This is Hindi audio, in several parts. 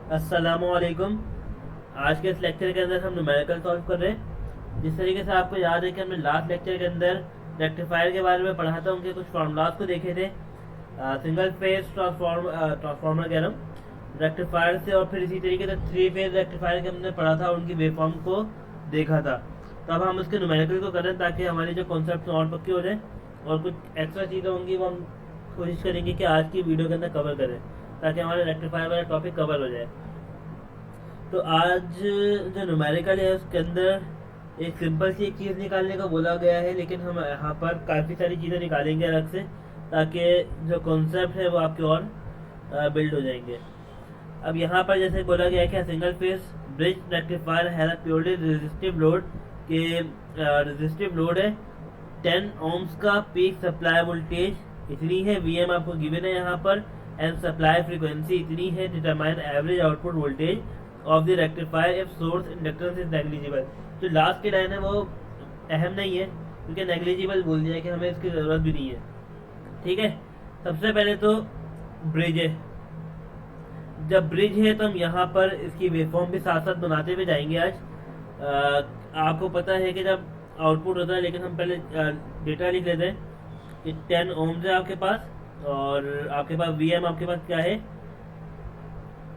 अस्सलामुअलैकुम। आज के इस लेक्चर के अंदर हम न्यूमेरिकल सॉल्व कर रहे हैं। जिस तरीके से आपको याद है कि हमने लास्ट लेक्चर के अंदर रेक्टिफायर के बारे में पढ़ा था, उनके कुछ फार्मूलाज को देखे थे। सिंगल फेज ट्रांसफॉर्मर कह रहा हूँ, रेक्टिफायर से, और फिर इसी तरीके से थ्री फेज रेक्टिफायर के हमने पढ़ा था, उनकी वेवफॉर्म को देखा था। तो अब हम उसके न्यूमेरिकल को करें ताकि हमारी जो कॉन्सेप्ट और पक्की हो जाए, और कुछ एक्स्ट्रा चीज़ें होंगी वो हम कोशिश करेंगे कि आज की वीडियो के अंदर कवर करें, ताकि हमारा रेक्टिफायर वाला टॉपिक कवर हो जाए। तो आज जो न्यूमेरिकल है उसके अंदर एक सिंपल सी एक चीज़ निकालने का बोला गया है, लेकिन हम यहाँ पर काफ़ी सारी चीज़ें निकालेंगे अलग से, ताकि जो कॉन्सेप्ट है वो आपके और बिल्ड हो जाएंगे। अब यहाँ पर जैसे बोला गया है कि सिंगल फेस ब्रिज रेक्टिफायर है प्योरली रेजिस्टिव लोड के रेजिस्टिव लोड है 10 ohms का पीक सप्लाई वोल्टेज इतनी है, वीएम आपको गिवन है यहाँ पर, एंड सप्लाई फ्रीक्वेंसी इतनी है, determine average output voltage of the rectifier if source inductance is negligible. जो लास्ट की लाइन है वो अहम नहीं है, क्योंकि नेग्लिजिबल बोल दिया है कि हमें इसकी ज़रूरत भी नहीं है। ठीक है, सबसे पहले तो ब्रिज है। जब ब्रिज है तो हम यहाँ पर इसकी वेवफॉर्म भी साथ साथ बनाते हुए जाएंगे आज। आपको पता है कि जब आउटपुट होता है, लेकिन हम पहले डेटा लिख लेते हैं कि 10 ohms है आपके पास, और आपके पास वी एम आपके पास क्या है,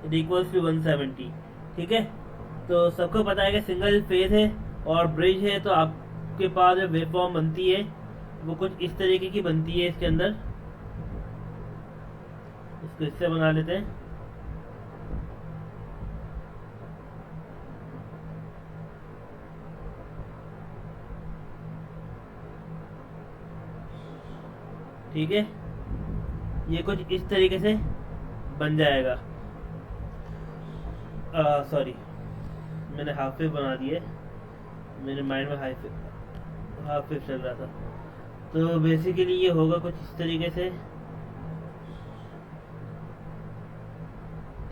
इट इक्वल्स टू 170। ठीक है, तो सबको पता है कि सिंगल फेज है और ब्रिज है, तो आपके पास जो वेवफॉर्म बनती है वो कुछ इस तरीके की बनती है। इसके अंदर इसको इससे बना लेते हैं। ठीक है, ये कुछ इस तरीके से बन जाएगा। सॉरी, मैंने हाफ वेव बना दिए, मेरे माइंड में हाफ वेव चल रहा था। तो बेसिकली ये होगा कुछ इस तरीके से,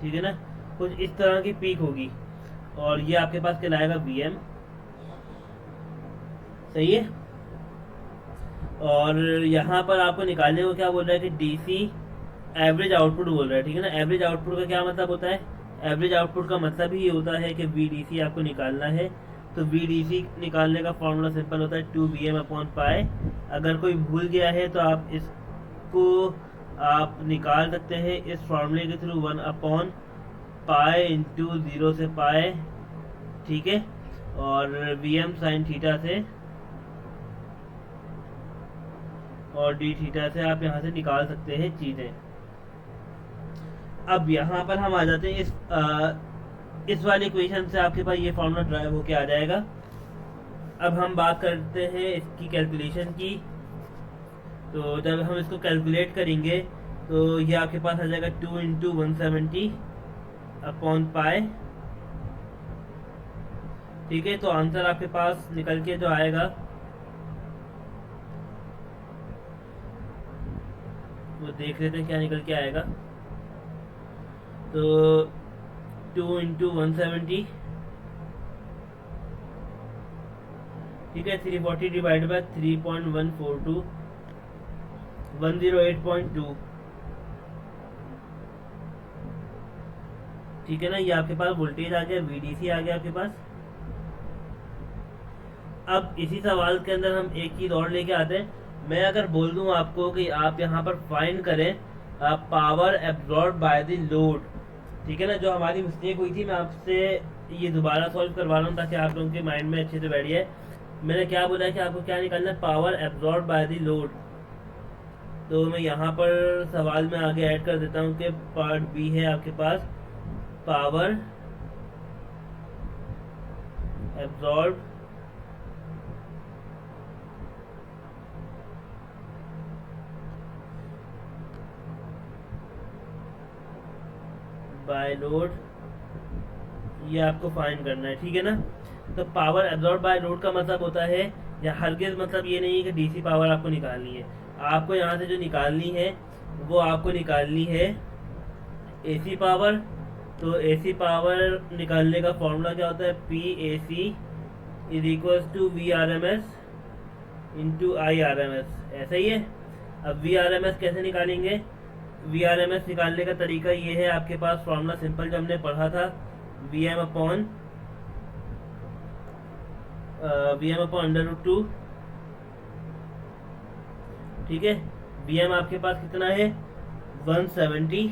ठीक है ना, कुछ इस तरह की पीक होगी, और ये आपके पास कहलाएगा वीएम। सही है। और यहाँ पर आपको निकालने को क्या बोल रहा है कि डीसी एवरेज आउटपुट बोल रहा है। ठीक है ना, एवरेज आउटपुट का क्या मतलब होता है? एवरेज आउटपुट का मतलब ही ये होता है कि वीडीसी आपको निकालना है। तो वीडीसी निकालने का फॉर्मूला सिंपल होता है 2Vm/पाई। अगर कोई भूल गया है तो आप इसको आप निकाल सकते हैं इस फॉर्मूले के थ्रू, 1/पाई इंटू 0 से पाई। ठीक है, और Vm साइन थीटा से और डी थीटा से आप यहाँ से निकाल सकते हैं चीज़ें। अब यहाँ पर हम आ जाते हैं इस वाली इक्वेशन से आपके पास ये फॉर्मूला ड्राइव होके आ जाएगा। अब हम बात करते हैं इसकी कैलकुलेशन की। तो जब हम इसको कैलकुलेट करेंगे तो ये आपके पास आ जाएगा 2 इंटू 170/पाई। ठीक है, तो आंसर आपके पास निकल के जो आएगा वो देख लेते हैं क्या निकल के आएगा। तो 2 इंटू 170, ठीक है, 340 डिवाइड बाय 3.142, 108.2। ठीक है ना, ये आपके पास वोल्टेज आ गया, वीडीसी आ गया आपके पास। अब इसी सवाल के अंदर हम एक चीज़ और लेके आते हैं। मैं अगर बोल दूं आपको कि आप यहाँ पर फाइंड करें power absorb by the load, ठीक है ना, जो हमारी मिस्टेक हुई थी, मैं आपसे ये दोबारा सॉल्व करवा रहा हूँ ताकि आप लोगों के माइंड में अच्छे से बैठ जाए। मैंने क्या बोला है कि आपको क्या निकालना है? Power absorb by the load. तो मैं यहाँ पर सवाल में आगे ऐड कर देता हूँ कि पार्ट बी है आपके पास, पावर एब्जॉर्ब बाय लोड, ये आपको फाइंड करना है। ठीक है ना, तो पावर एब्जॉर्ब बाय लोड का मतलब होता है, या हरगिज मतलब ये नहीं है कि डीसी पावर आपको निकालनी है। आपको यहाँ से जो निकालनी है वो आपको निकालनी है एसी पावर। तो एसी पावर निकालने का फॉर्मूला क्या होता है? P A C is equals to V R M S into I R M S. ऐसा ही है। अब वी आर एम एस कैसे निकालेंगे? VRMS निकालने का तरीका ये है, आपके पास फॉर्मूला सिंपल जो हमने पढ़ा था, VM अपॉन √2, ठीक है। VM आपके पास कितना है 170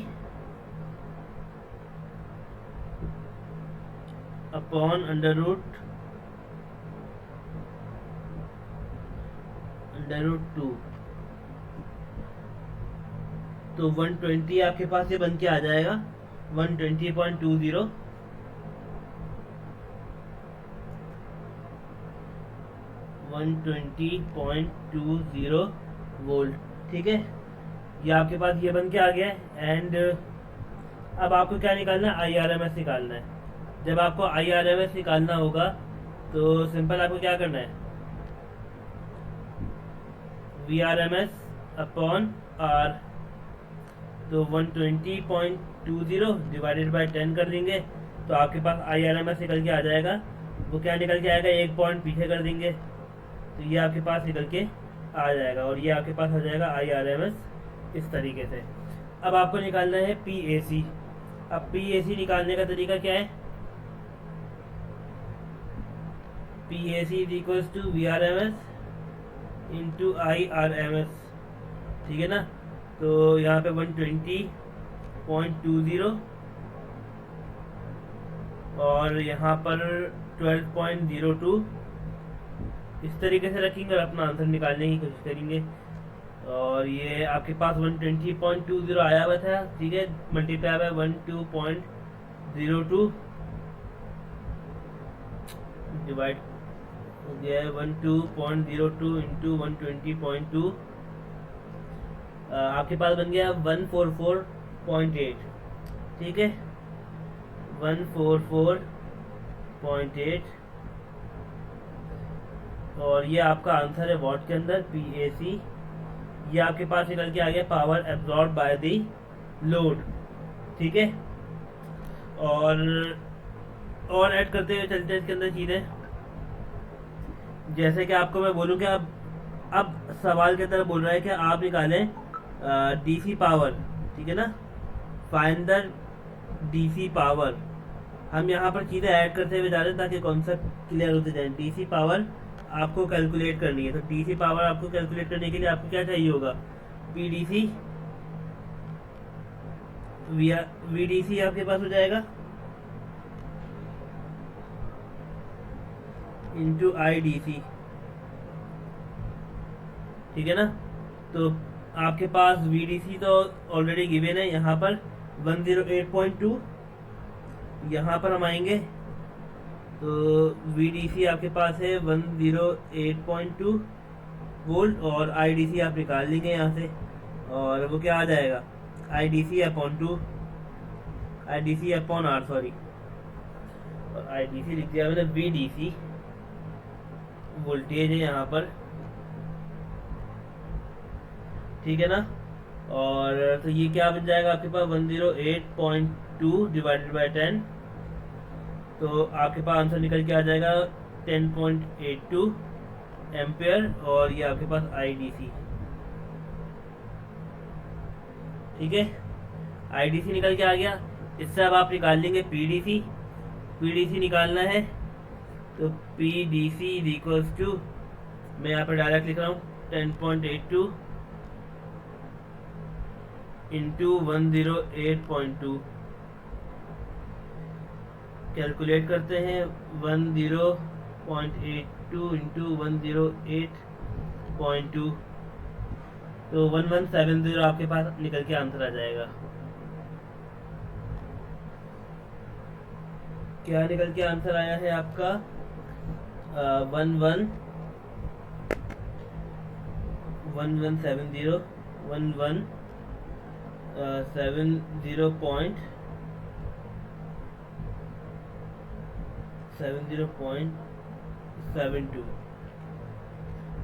अपॉन √2, तो 120 आपके पास ये बन के आ जाएगा 120.20 120.20 वोल्ट, ठीक है। ये आपके पास ये बन के आ गया है। एंड अब आपको क्या निकालना है, IRMS निकालना है। जब आपको IRMS निकालना होगा तो सिंपल आपको क्या करना है, VRMS अपॉन R, तो 120.20 डिवाइडेड बाय 10 कर देंगे तो आपके पास IRMS निकल के आ जाएगा। वो क्या निकल के आएगा, एक पॉइंट पीछे कर देंगे तो ये आपके पास निकल के आ जाएगा और ये आपके पास आ जाएगा IRMS इस तरीके से। अब आपको निकालना है PAC। अब PAC निकालने का तरीका क्या है, PAC is equals to VRMS into IRMS, ठीक है ना। तो यहाँ पे 120.20 और यहाँ पर 12.02 इस तरीके से रखेंगे और अपना आंसर निकालने की कोशिश करेंगे। और ये आपके पास 120.20 आया हुआ था, ठीक है, मल्टीप्लाई बाय 12.02 डिवाइड हो गया है 12.02 इंटू 120.2, आपके पास बन गया 144.8, ठीक है, 144.8 और ये आपका आंसर है वॉट के अंदर PAC। ये आपके पास निकल के आ गया power absorb by the load, ठीक है। और ऐड करते हुए चलते हैं इसके अंदर चीज़ें, जैसे कि आपको मैं बोलूँ कि अब सवाल की तरफ बोल रहा है कि आप निकालें DC पावर, ठीक है ना, फाइंड द DC पावर। हम यहाँ पर चीज़ें ऐड करते हुए जा रहे हैं ताकि कॉन्सेप्ट क्लियर होते जाए। DC पावर आपको कैलकुलेट करनी है, तो DC पावर आपको कैलकुलेट करने के लिए आपको क्या चाहिए होगा, PDC VDC आपके पास हो जाएगा इंटू IDC, ठीक है ना। तो आपके पास VDC तो ऑलरेडी गिवन है यहाँ पर 108.2, यहाँ पर हम आएंगे तो VDC आपके पास है 108.2 वोल्ट और IDC आप निकाल लेंगे यहाँ से और वो क्या आ जाएगा IDC अपॉन R, सॉरी, और IDC लिख दिया मैंने, VDC वोल्टेज है यहाँ पर, ठीक है ना। और तो ये क्या बन जाएगा आपके पास 108.2 डिवाइडेड बाय 10, तो आपके पास आंसर निकल के आ जाएगा 10.82 एम्पेयर और ये आपके पास IDC, ठीक है, IDC निकल के आ गया। इससे अब आप निकाल लेंगे PDC निकालना है तो PDC इज इक्वल्स टू, मैं यहाँ पर डायरेक्ट लिख रहा हूँ 10.82 इंटू 108.2, कैलकुलेट करते हैं 10.82 इंटू 108.2, तो 1170 आपके पास निकल के आंसर आ जाएगा। क्या निकल के आंसर आया है आपका 1170 70.72,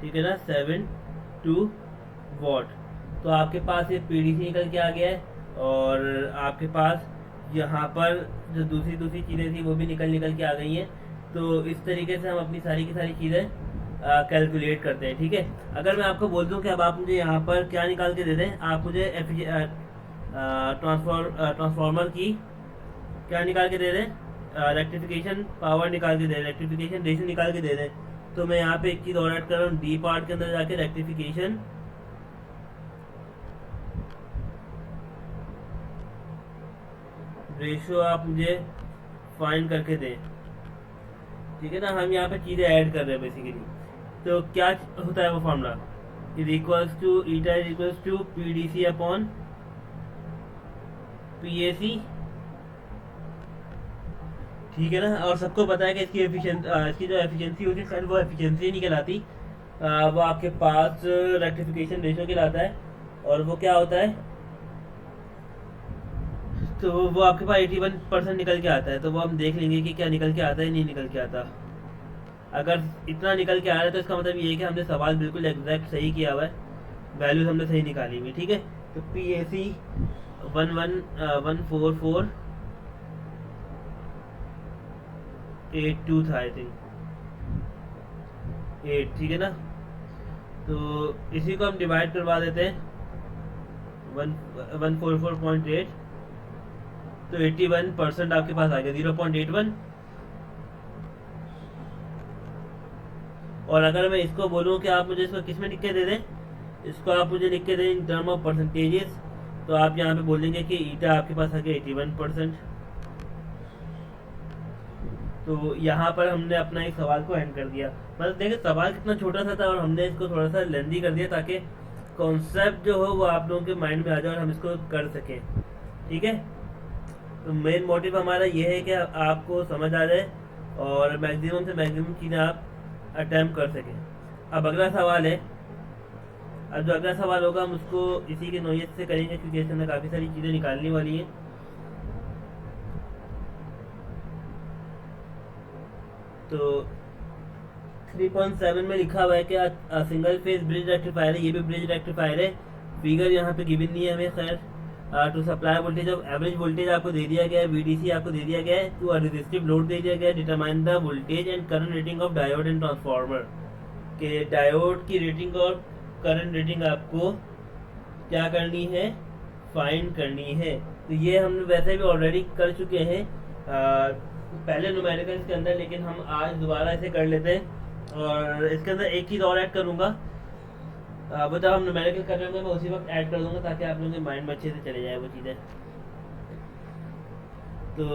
ठीक है ना, 72 वॉट। तो आपके पास ये PDC निकल के आ गया है और आपके पास यहाँ पर जो दूसरी चीज़ें थी वो भी निकल के आ गई हैं। तो इस तरीके से हम अपनी सारी की सारी चीज़ें कैलकुलेट करते हैं, ठीक है। अगर मैं आपको बोल दूं कि अब आप मुझे यहाँ पर क्या निकाल के दे दें, आप मुझे ट्रांसफॉर्मर की क्या निकाल के दे रहे हैं, रेक्टिफिकेशन पावर निकाल के दे रहे हैं, रेक्टिफिकेशन रेशियो निकाल के दे रहे हैं। तो मैं यहाँ पे एक चीज़ और ऐड कर रहा हूँ, डी पार्ट के अंदर जाके रेक्टिफिकेशन रेशियो आप मुझे फाइंड करके दें, ठीक है ना। हम यहाँ पे चीज़ें ऐड कर रहे हैं बेसिकली। तो क्या होता है वो formula, is equals to eta is equals to P D C upon P A C, ठीक है ना। और सबको पता है कि इसकी जो एफिशिएंसी होती है शायद वो एफिशिएंसी नहीं कहलाती, वो आपके पास रेक्टिफिकेशन रेशियो कहलाता है। और वो क्या होता है, तो वो आपके पास 81% निकल के आता है। तो वो हम देख लेंगे कि क्या निकल के आता है नहीं निकल के आता। अगर इतना निकल के आ रहा है तो इसका मतलब ये है कि हमने सवाल बिल्कुल एग्जैक्ट सही किया हुआ है, वैल्यूज हमने सही निकाली हुई, ठीक है। तो पी ए सी 1114482 था आई थिंक 8, ठीक है ना। तो इसी को हम डिवाइड करवा देते हैं 144.8, तो 81% आपके पास आ गया 0.81। और अगर मैं इसको बोलूँ कि आप मुझे इसको किस में लिख के दे दें, इसको आप मुझे लिख के दें इन टर्म ऑफ परसेंटेजेस, तो आप यहाँ पे बोलेंगे कि ईटा आपके पास आ गया 81%। तो यहाँ पर हमने अपना एक सवाल को एंड कर दिया। मतलब देखिए सवाल कितना छोटा सा था और हमने इसको थोड़ा सा लेंदी कर दिया ताकि कॉन्सेप्ट जो हो वो आप लोगों के माइंड में आ जाए और हम इसको कर सकें, ठीक है। तो मेन मोटिव हमारा ये है कि आपको समझ आ जाए और मैक्सिमम से मैक्सिमम चीज़ें आप अटैम्प्ट कर सकें। अब अगला सवाल है, अब जो अगला सवाल होगा हम उसको इसी के नोयत से करेंगे क्योंकि इसके अंदर काफ़ी सारी चीज़ें निकालने वाली हैं। तो 3.7 में लिखा हुआ है कि सिंगल फेज ब्रिज रेक्टिफायर है, ये भी ब्रिज रेक्टिफायर है। फिगर यहाँ पे गिवन नहीं है हमें, खैर। To supply voltage of average voltage आपको दे दिया गया है, वीडीसी आपको दे दिया गया है, टू अ रेजिस्टिव लोड दे दिया गया है, determine the voltage and current rating of diode and transformer, के डायोड की रेटिंग और करंट रेटिंग आपको क्या करनी है, फाइंड करनी है। तो ये हम वैसे भी ऑलरेडी कर चुके हैं पहले न्यूमेरिकल्स के अंदर, लेकिन हम आज दोबारा इसे कर लेते हैं। और इसके अंदर एक चीज़ और ऐड करूँगा, वो जब हम न्यूमेरिकल कर रहे होंगे मैं उसी वक्त ऐड कर दूंगा ताकि आप लोगों के माइंड में अच्छे से चले जाए वो चीज़ें। तो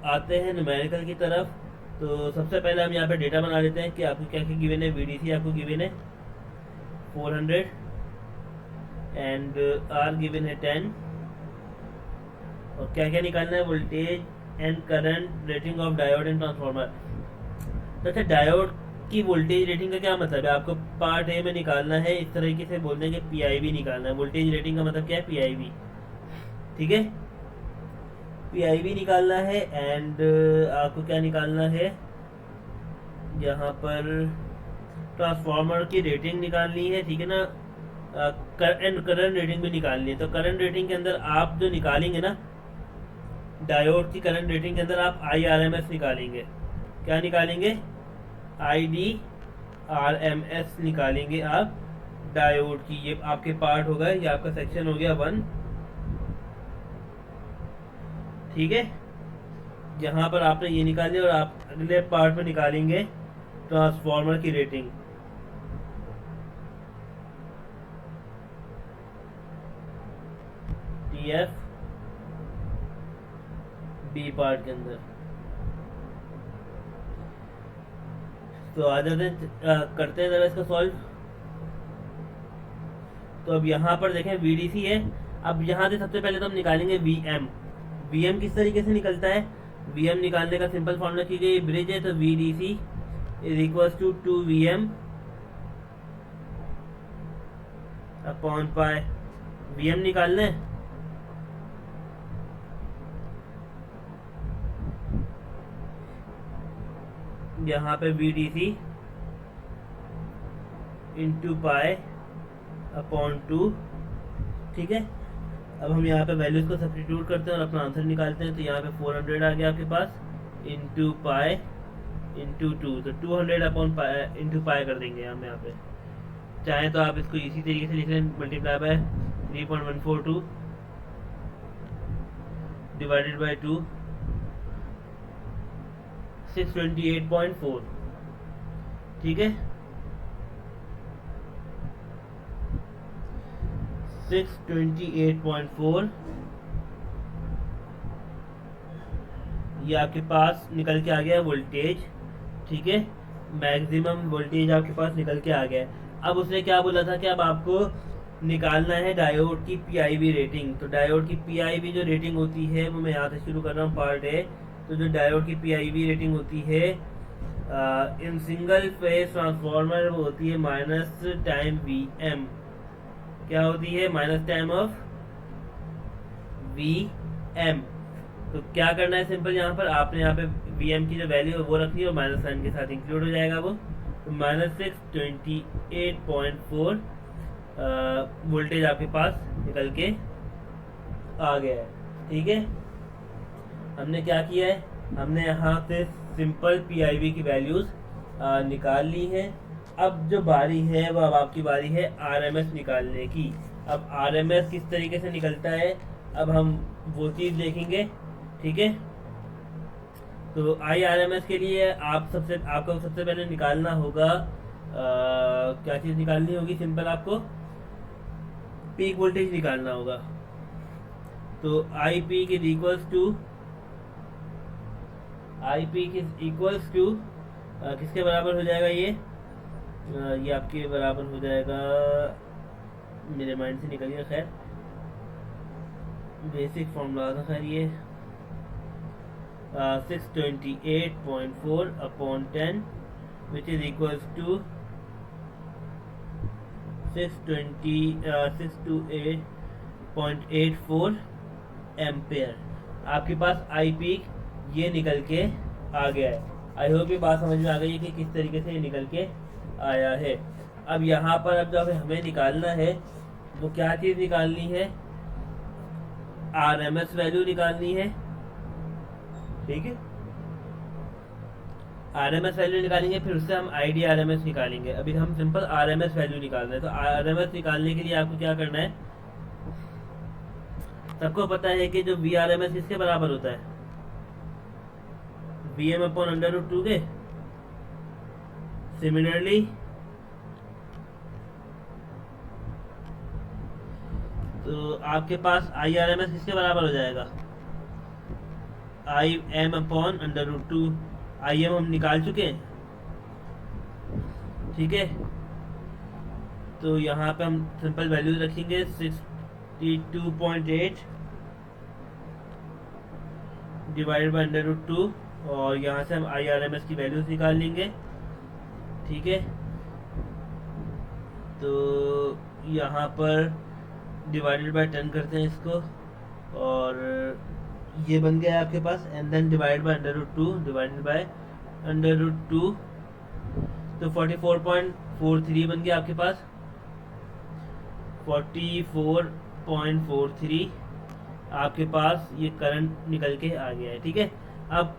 आते हैं न्यूमेरिकल की तरफ। तो सबसे पहले हम यहाँ पे डेटा बना लेते हैं कि आपको क्या क्या गिवन है। वीडीसी आपको गिवन है 400 एंड आर गिवन है 10, और क्या क्या निकालना है, voltage and current rating of diode and transformer. तो अच्छा, डायोड की वोल्टेज रेटिंग का क्या मतलब है, आपको पार्ट ए में निकालना है। इस तरीके से बोलते हैं कि पीआईवी निकालना है। वोल्टेज रेटिंग का मतलब क्या है, पीआईवी, ठीक है, पीआईवी निकालना है। एंड आपको क्या निकालना है, यहाँ पर ट्रांसफार्मर की रेटिंग निकालनी है, ठीक है ना। एंड करंट रेटिंग भी निकालनी है। तो करंट रेटिंग के अंदर आप जो निकालेंगे ना, डायोड की करंट रेटिंग के अंदर आप IRMS निकालेंगे। क्या निकालेंगे, IDRMS निकालेंगे आप डायोड की। ये आपके पार्ट होगा, ये आपका सेक्शन हो गया 1, ठीक है। यहाँ पर आपने ये निकाली और आप अगले पार्ट में निकालेंगे ट्रांसफार्मर की रेटिंग। TF बी पार्ट के अंदर। तो आ जाते हैं, करते हैं जरा इसका सॉल्व। तो अब यहाँ पर देखें VDC है। अब यहाँ से सबसे पहले तो हम निकालेंगे VM। VM किस तरीके से निकलता है, VM निकालने का सिंपल फॉर्मूला की गई, ब्रिज है तो VDC is equal to 2VM upon pi. VM निकालना है, यहाँ पे VDC इंटू पाई अपॉन 2, ठीक है। अब हम यहाँ पे वैल्यूज को सब्स्टिट्यूट करते हैं और अपना आंसर निकालते हैं। तो यहाँ पे 400 आ गया आपके पास, इंटू पाई इंटू 2, तो 200 अपॉन पाई इंटू पाई कर देंगे हम यहाँ पे। चाहे तो आप इसको इसी तरीके से लिख लें, मल्टीप्लाई बाय 3.142 डिवाइडेड बाय 2, 628.4। ठीक है, 628.4 ये आपके पास निकल के आ गया वोल्टेज। ठीक है, मैक्सिमम वोल्टेज आपके पास निकल के आ गया है। अब उसने क्या बोला था कि अब आपको निकालना है डायोड की पीआईवी रेटिंग। तो डायोड की पीआईवी जो रेटिंग होती है वो मैं यहाँ से शुरू कर रहा हूँ, पार्ट ए। तो जो डायोड की पीआईवी रेटिंग होती है इन सिंगल फेज ट्रांसफॉर्मर वो होती है माइनस टाइम वी एम। क्या होती है? Minus time of V M. तो क्या करना है, सिंपल यहाँ पर आपने यहाँ पे वी एम की जो वैल्यू है वो रखनी है और माइनस साइन के साथ इंक्लूड हो जाएगा वो। तो माइनस 628.4 वोल्टेज आपके पास निकल के आ गया है। ठीक है, हमने क्या किया है, हमने यहाँ से सिंपल पीआईवी की वैल्यूज निकाल ली है। अब जो बारी है वो अब आपकी बारी है आरएमएस निकालने की। अब आरएमएस किस तरीके से निकलता है अब हम वो चीज देखेंगे। ठीक है, तो IRMS के लिए आपको सबसे पहले निकालना होगा क्या चीज निकालनी होगी, सिंपल आपको पीक वोल्टेज निकालना होगा। तो आई पीक इज इक्वल्स टू किसके बराबर हो जाएगा ये आपके बराबर हो जाएगा, मेरे माइंड से निकल गया, खैर बेसिक फॉर्मूला था खैर ये 628.4 upon 10 which is equals to 628.84 ampere. आपके पास आई पीक ये निकल के आ गया है। आई होप ये बात समझ में आ गई है कि किस तरीके से ये निकल के आया है। अब यहाँ पर अब जब हमें निकालना है वो क्या चीज निकालनी है, आरएमएस वैल्यू निकालनी है। ठीक है, आरएमएस वैल्यू निकालेंगे, फिर उससे हम आईडी आरएमएस निकालेंगे। अभी हम सिंपल आरएमएस वैल्यू निकाल रहे हैं। तो आरएमएस निकालने के लिए आपको क्या करना है, सबको पता है कि जो वी आरएमएस किसके बराबर होता है, V M upon under root 2 के। सिमिलरली तो आपके पास आई आर एम एस किसके बराबर हो जाएगा, I M upon under root 2। I M हम निकाल चुके हैं। ठीक है, तो यहाँ पे हम सिंपल वैल्यू रखेंगे 62.8 डिवाइडेड बाय अंडर रूट 2 और यहाँ से हम आई आर एम एस की वैल्यूज निकाल लेंगे। ठीक है, तो यहाँ पर डिवाइडेड बाय 10 करते हैं इसको और ये बन गया है आपके पास, and then divide by under root 2 divided by under root 2। तो 44.43 बन गया आपके पास, 44.43 आपके पास ये करंट निकल के आ गया है। ठीक है, अब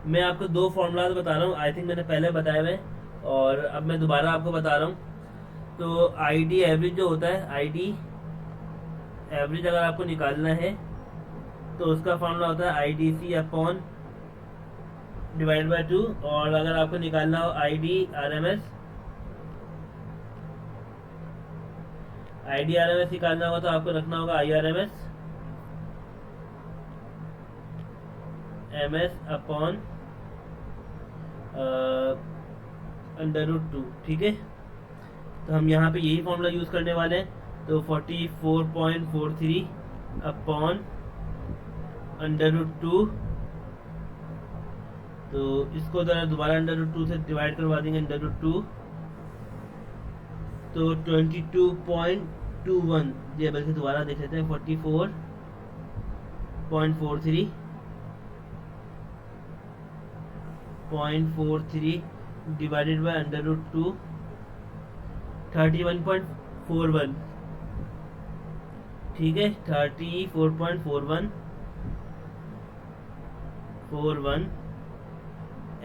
मैं आपको दो फॉर्मूलाज बता रहा हूँ, आई थिंक मैंने पहले बताए हुए और अब मैं दोबारा आपको बता रहा हूँ। तो आईडी एवरेज जो होता है, आईडी एवरेज अगर आपको निकालना है तो उसका फॉर्मूला होता है I D C upon divide by 2। और अगर आपको निकालना हो आई आर एम एस निकालना होगा तो आपको रखना होगा I R M S upon under root 2। ठीक है, तो हम यहाँ पे यही फॉर्मूला यूज करने वाले हैं। तो 44.43 अपॉन अंडर रूट 2, तो इसको दोबारा अंडर रूट 2 से डिवाइड करवा देंगे, अंडर रूट 2 तो 22.21, ये बल्कि दोबारा देख लेते हैं, 44.43 डिवाइडेड बाय अंडर रूट 2 31.41। ठीक है, 34.41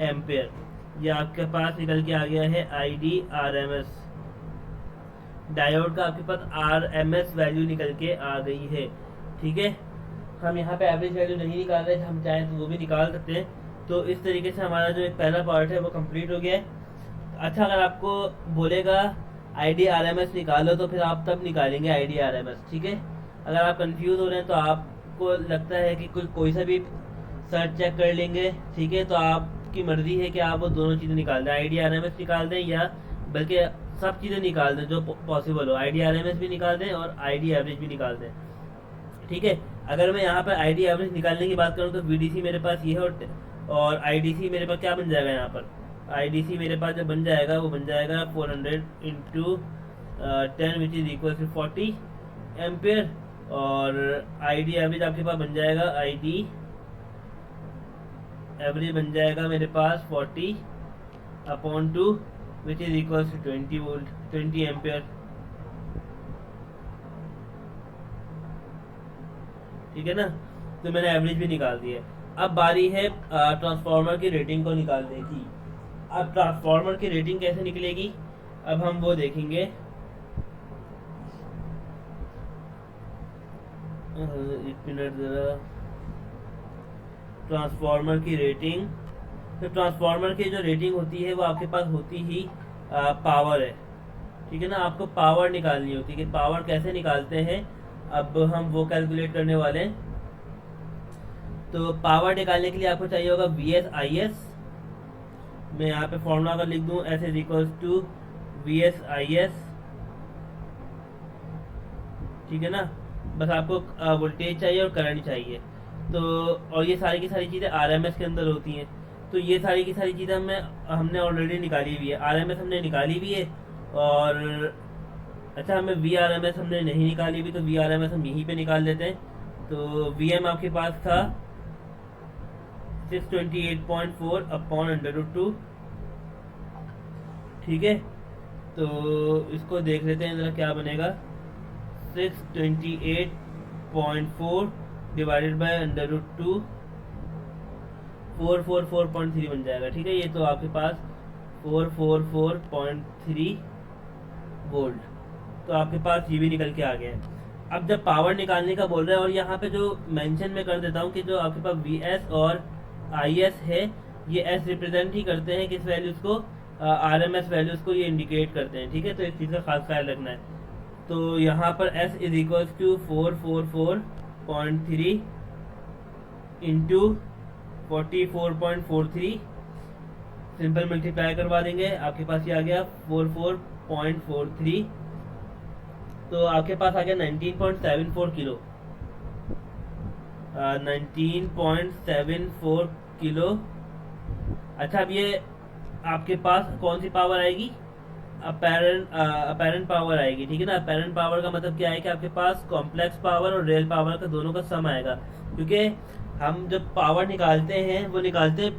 एम्पेयर ये आपके पास निकल के आ गया है आईडी आरएमएस। डायोड का आपके पास आरएमएस वैल्यू निकल के आ गई है। ठीक है, हम यहाँ पे एवरेज वैल्यू नहीं निकाल रहे, हम चाहें तो वो भी निकाल सकते हैं। तो इस तरीके से हमारा जो एक पहला पार्ट है वो कंप्लीट हो गया है। अच्छा, अगर आपको बोलेगा IDRMS निकालो तो फिर आप तब निकालेंगे IDRMS, ठीक है। अगर आप कंफ्यूज हो रहे हैं तो आपको लगता है कि कोई सा भी सर्च चेक कर लेंगे, ठीक है, तो आपकी मर्जी है कि आप वो दोनों चीज़ें निकाल दें, IDRMS निकाल दें या बल्कि सब चीज़ें निकाल दें जो पॉसिबल हो, IDRMS भी निकाल दें और ID एवरेज भी निकाल दें, ठीक है। अगर मैं यहाँ पर ID एवरेज निकालने की बात करूँ तो VDC मेरे पास ये है और IDC मेरे पास क्या बन जाएगा, यहाँ पर IDC मेरे पास जो बन जाएगा वो बन जाएगा 400 into 10 which is equal to 40 ampere, और ID एवरेज आपके पास बन जाएगा, ID एवरेज बन जाएगा मेरे पास 40 upon 2 which is equal to 20 volt, 20 ampere, ठीक है ना। तो मैंने एवरेज भी निकाल दी है। अब बारी है ट्रांसफार्मर की रेटिंग को निकालने की। अब ट्रांसफार्मर की रेटिंग कैसे निकलेगी, अब हम वो देखेंगे। एक मिनट जरा, ट्रांसफार्मर की रेटिंग, तो ट्रांसफार्मर की जो रेटिंग होती है वो आपके पास होती ही पावर है, ठीक है ना। आपको पावर निकालनी होती है कि पावर कैसे निकालते हैं, अब हम वो कैलकुलेट करने वाले हैं। तो पावर निकालने के लिए आपको चाहिए होगा VSIS। मैं यहाँ पे फॉर्मूला अगर लिख दूं, S is equal to VSIS, ठीक है ना। बस आपको वोल्टेज चाहिए और करंट चाहिए। तो और ये सारी की सारी चीज़ें RMS के अंदर होती हैं। तो ये सारी की सारी चीज़ें हमने ऑलरेडी निकाली हुई है। RMS हमने निकाली हुई है, और अच्छा हमें VRMS हमने नहीं निकाली हुई, तो VRMS हम यहीं पे निकाल लेते हैं। तो VM आपके पास था 628.4 अपॉन √2, ठीक है। तो इसको देख लेते हैं जरा क्या बनेगा, 628.4 डिवाइडेड बाय √2, 444.3 बन जाएगा, ठीक है। ये तो आपके पास 444.3 वोल्ट, तो आपके पास ये भी निकल के आ गया है। अब जब पावर निकालने का बोल रहे हैं, और यहाँ पे जो मेंशन में कर देता हूँ कि जो आपके पास VS और IS है, ये S रिप्रेजेंट ही करते हैं किस वैल्यूज को, RMS वैल्यूज को ये इंडिकेट करते हैं, ठीक है। तो इस चीज़ का खास ख्याल रखना है। तो यहाँ पर S is equal to 444.3 into 44.43, simple multiply करवा देंगे, आपके पास ये आ गया 44.43, तो आपके पास आ गया 19.74 किलो, 19.74 किलो। अच्छा, अब ये आपके पास कौन सी पावर आएगी, अपेरेंट पावर आएगी, ठीक है ना। अपेरेंट पावर का मतलब क्या है कि आपके पास कॉम्प्लेक्स पावर और रियल पावर का दोनों का सम आएगा, क्योंकि हम जब पावर निकालते हैं वो निकालते हैं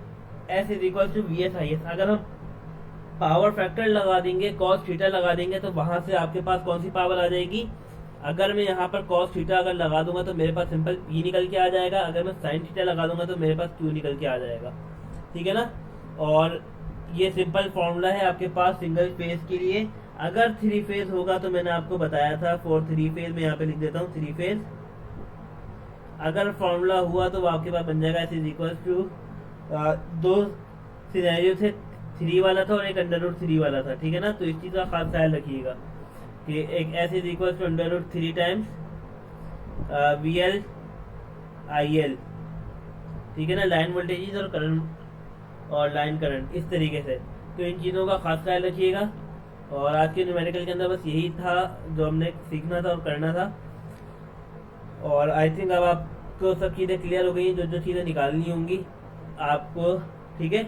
S is equal to VSIS। अगर हम पावर फैक्टर लगा देंगे, cos थीटा लगा देंगे, तो वहां से आपके पास कौन सी पावर आ जाएगी। अगर मैं यहाँ पर cos थीटा अगर लगा दूंगा तो मेरे पास सिंपल P निकल के आ जाएगा, अगर मैं sin थीटा लगा दूंगा तो मेरे पास Q निकल के आ जाएगा, ठीक है ना। और ये सिंपल फॉर्मूला है आपके पास सिंगल फेज के लिए। अगर 3 फेज होगा तो मैंने आपको बताया था, फॉर 3 फेज में यहाँ पे लिख देता हूँ 3 फेज। अगर फॉर्मूला हुआ तो वो आपके पास बन जाएगा S इज इक्वल टू, दो सिनेरियो थे, 3 वाला था और एक √3 वाला था, ठीक है ना। तो इस चीज़ का खास ख्याल रखिएगा कि एक S is equal to √3 times VL IL, ठीक है ना, लाइन वोल्टेज और करंट और लाइन करंट, इस तरीके से। तो इन चीज़ों का खास ख्याल रखिएगा। और आज के न्यूमेरिकल के अंदर बस यही था जो हमने सीखना था और करना था। और आई थिंक अब आपको सब चीज़ें क्लियर हो गई, जो जो चीज़ें निकालनी होंगी आपको, ठीक है।